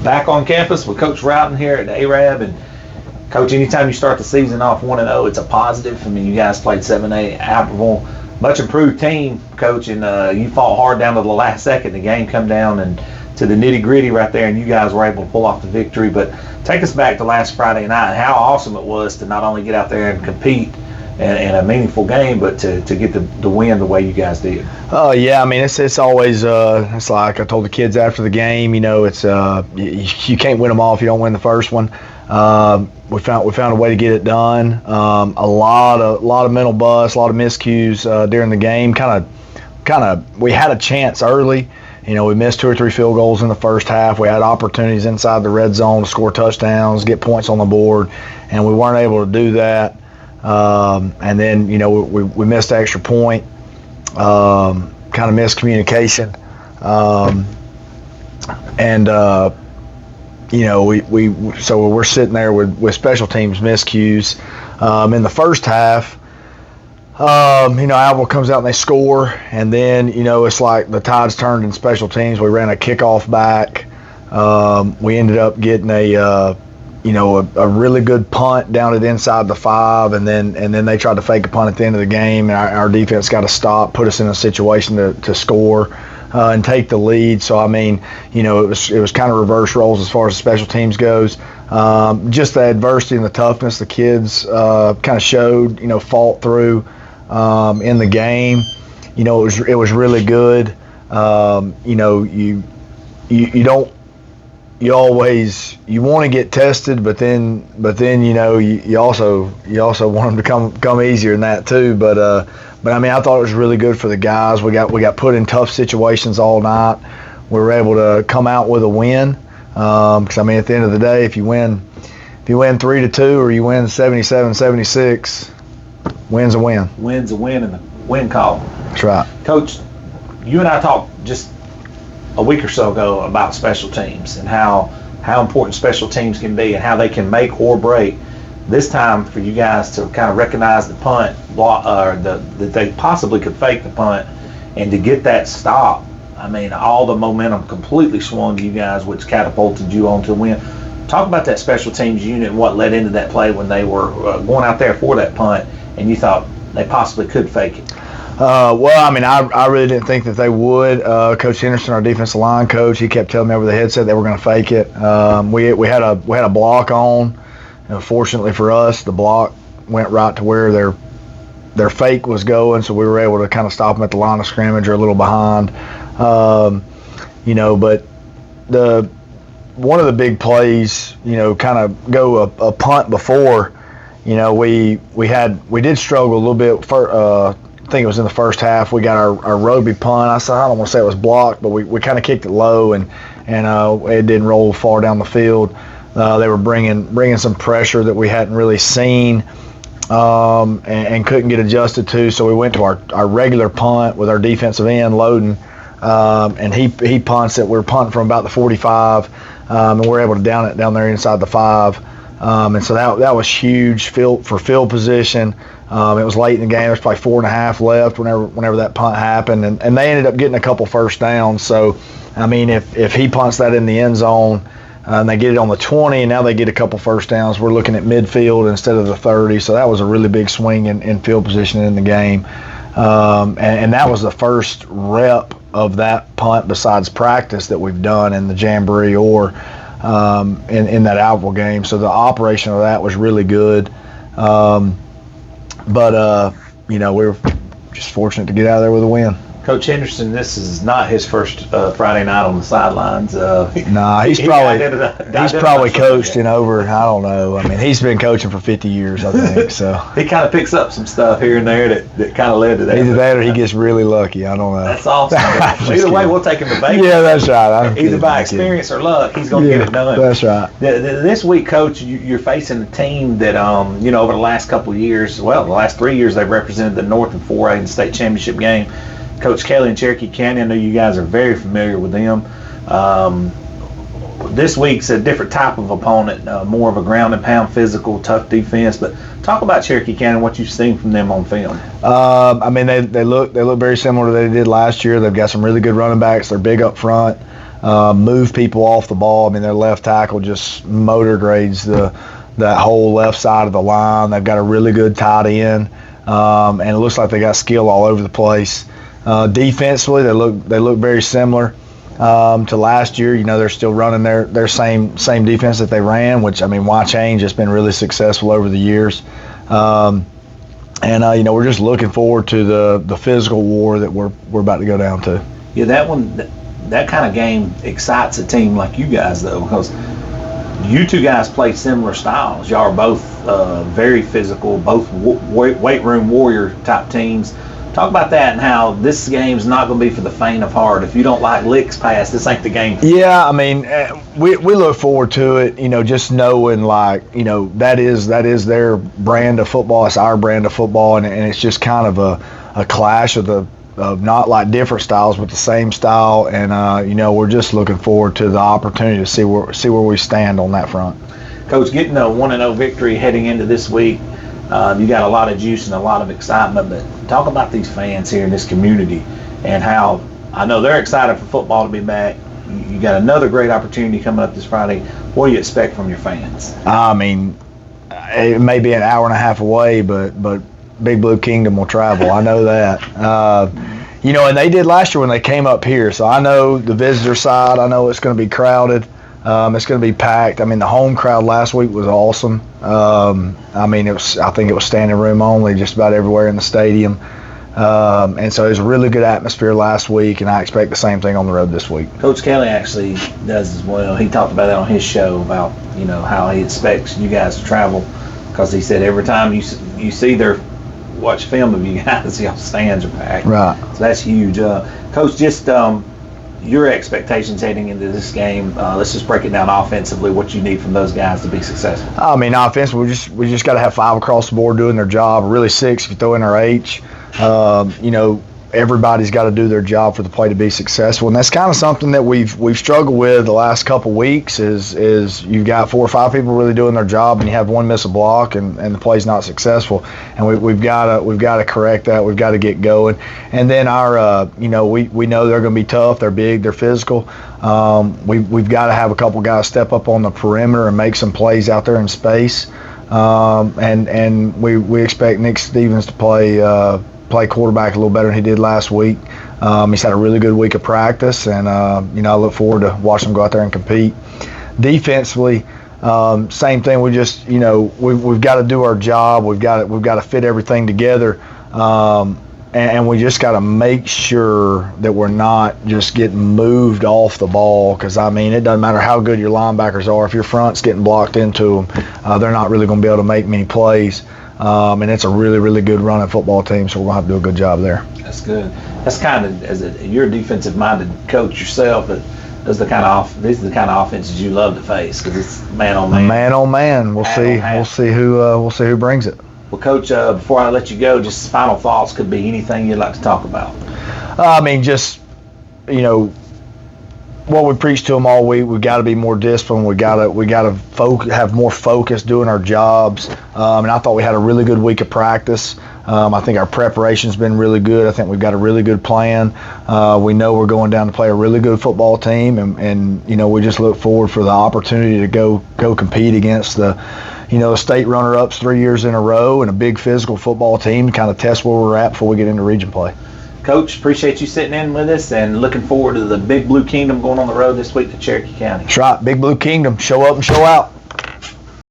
back on campus with Coach Routon here at Arab. And Coach, anytime you start the season off 1-0, it's a positive. I mean, you guys played 7A Albertville, much improved team, Coach, and you fought hard down to the last second. The game come down and to the nitty gritty right there, and you guys were able to pull off the victory. But take us back to last Friday night, how awesome it was to not only get out there and compete in a meaningful game, but to get the win the way you guys did. Oh yeah, I mean it's always it's like I told the kids after the game, it's you can't win them all if you don't win the first one. We found a way to get it done. A lot of mental bust, a lot of miscues during the game. Kind of we had a chance early. We missed 2 or 3 field goals in the first half. We had opportunities inside the red zone to score touchdowns, get points on the board, and we weren't able to do that. And then, we missed the extra point, kind of miscommunication. So we're sitting there with special teams miscues. In the first half, Alva comes out and they score, and then, it's like the tide's turned in special teams. We ran a kickoff back. We ended up getting a really good punt down at inside the 5, and then they tried to fake a punt at the end of the game, and our defense got to stop, put us in a situation to score and take the lead. So it was kind of reverse roles as far as the special teams goes. Just the adversity and the toughness the kids kind of showed, fought through in the game. It was really good. You want to get tested, but then you also want them to come easier than that too. But I thought it was really good for the guys. We got put in tough situations all night. We were able to come out with a win. Because at the end of the day, if you win 3-2 or you win 77-76, win's a win. Win's a win in the win column. That's right, Coach. You and I talked just a week or so ago about special teams and how important special teams can be and how they can make or break. This time for you guys to kind of recognize the punt, that they possibly could fake the punt, and to get that stop. All the momentum completely swung to you guys, which catapulted you on to win. Talk about that special teams unit and what led into that play when they were going out there for that punt, and you thought they possibly could fake it. I really didn't think that they would. Coach Henderson, our defensive line coach, he kept telling me over the headset they were going to fake it. We had a block on. Fortunately for us, the block went right to where their fake was going, so we were able to kind of stop them at the line of scrimmage or a little behind. But one of the big plays, kind of go a punt before. We did struggle a little bit for. I think it was in the first half. We got our Roby punt. I don't want to say it was blocked, but we kind of kicked it low, and it didn't roll far down the field. They were bringing some pressure that we hadn't really seen, and couldn't get adjusted to. So we went to our regular punt with our defensive end loading, and he punts it. We're punting from about the 45, and we're able to down it down there inside the 5. And so that was huge for field position. It was late in the game. There was probably 4.5 left whenever that punt happened, and they ended up getting a couple first downs. So, if he punts that in the end zone, and they get it on the 20, and now they get a couple first downs, we're looking at midfield instead of the 30. So that was a really big swing in field position in the game. And that was the first rep of that punt besides practice that we've done in the Jamboree or in that Albertville game. So the operation of that was really good. We were just fortunate to get out of there with a win. Coach Henderson, this is not his first Friday night on the sidelines. He's probably coached in over, I don't know. He's been coaching for 50 years, I think. So he kind of picks up some stuff here and there that kind of led to that. Either that or he gets really lucky. I don't know. That's awesome. Either way, we'll take him to Vegas. Yeah, that's right. Either by experience or luck, he's going to get it done. That's right. This week, Coach, you're facing a team that, over the last couple of years, the last 3 years, they've represented the North and 4A in the state championship game. Coach Kelly in Cherokee County, I know you guys are very familiar with them. This week's a different type of opponent, more of a ground and pound physical, tough defense. But talk about Cherokee County and what you've seen from them on film. They look very similar to what they did last year. They've got some really good running backs. They're big up front. move people off the ball. I mean, their left tackle just motor grades that whole left side of the line. They've got a really good tight end, and it looks like they got skill all over the place. Defensively, they look very similar to last year. They're still running their same defense that they ran, which, I mean, why change? It's been really successful over the years. We're just looking forward to the physical war that we're about to go down to. Yeah, that kind of game excites a team like you guys, though, because you two guys play similar styles. Y'all are both very physical, both weight room warrior type teams. Talk about that and how this game's not going to be for the faint of heart. If you don't like licks pass, this ain't the game. Yeah, I mean, we look forward to it. Just knowing that is their brand of football. It's our brand of football, and it's just kind of a clash of not like different styles, but the same style. And we're just looking forward to the opportunity to see where we stand on that front. Coach, getting a 1-0 victory heading into this week. You got a lot of juice and a lot of excitement, but talk about these fans here in this community and how I know they're excited for football to be back. You got another great opportunity coming up this Friday. What do you expect from your fans? I mean, it may be an hour and a half away, but Big Blue Kingdom will travel. I know that. And they did last year when they came up here, so I know the visitor side. I know it's going to be crowded. It's going to be packed. I mean, the home crowd last week was awesome. I think it was standing room only just about everywhere in the stadium. And so it was a really good atmosphere last week, and I expect the same thing on the road this week. Coach Kelly actually does as well. He talked about that on his show about, how he expects you guys to travel, because he said every time you see watch film of you guys, y'all stands are packed. Right. So that's huge. Coach, just your expectations heading into this game. Let's just break it down offensively. What you need from those guys to be successful. I mean, offensively, we just got to have 5 across the board doing their job. Really 6 if you throw in our H. Everybody's got to do their job for the play to be successful, and that's kind of something that we've struggled with the last couple weeks. Is you've got 4 or 5 people really doing their job, and you have one miss a block, and the play's not successful. And we've got to correct that. We've got to get going. And then our we know they're going to be tough. They're big. They're physical. We've got to have a couple guys step up on the perimeter and make some plays out there in space. And we expect Nick Stevens to play quarterback a little better than he did last week. He's had a really good week of practice, and I look forward to watching him go out there and compete. Defensively, same thing. We just we've got to do our job. We've got to fit everything together, and we just got to make sure that we're not just getting moved off the ball. Because I mean, it doesn't matter how good your linebackers are, if your front's getting blocked into them, they're not really going to be able to make many plays. And it's a really, really good running football team, so we're going to have to do a good job there. That's good. That's kind of, you're a defensive-minded coach yourself, but these are the kind of offenses you love to face, because it's man on man. Man on man. We'll see who brings it. Well, Coach, before I let you go, just final thoughts. Could be anything you'd like to talk about. I mean, just what we preached to them all week. We got to be more disciplined. We got to have more focus doing our jobs. And I thought we had a really good week of practice. I think our preparation's been really good. I think we've got a really good plan. We know we're going down to play a really good football team, and we just look forward for the opportunity to go compete against the state runner-ups 3 years in a row, and a big physical football team to kind of test where we're at before we get into region play. Coach, appreciate you sitting in with us, and looking forward to the Big Blue Kingdom going on the road this week to Cherokee County. That's right. Big Blue Kingdom. Show up and show out.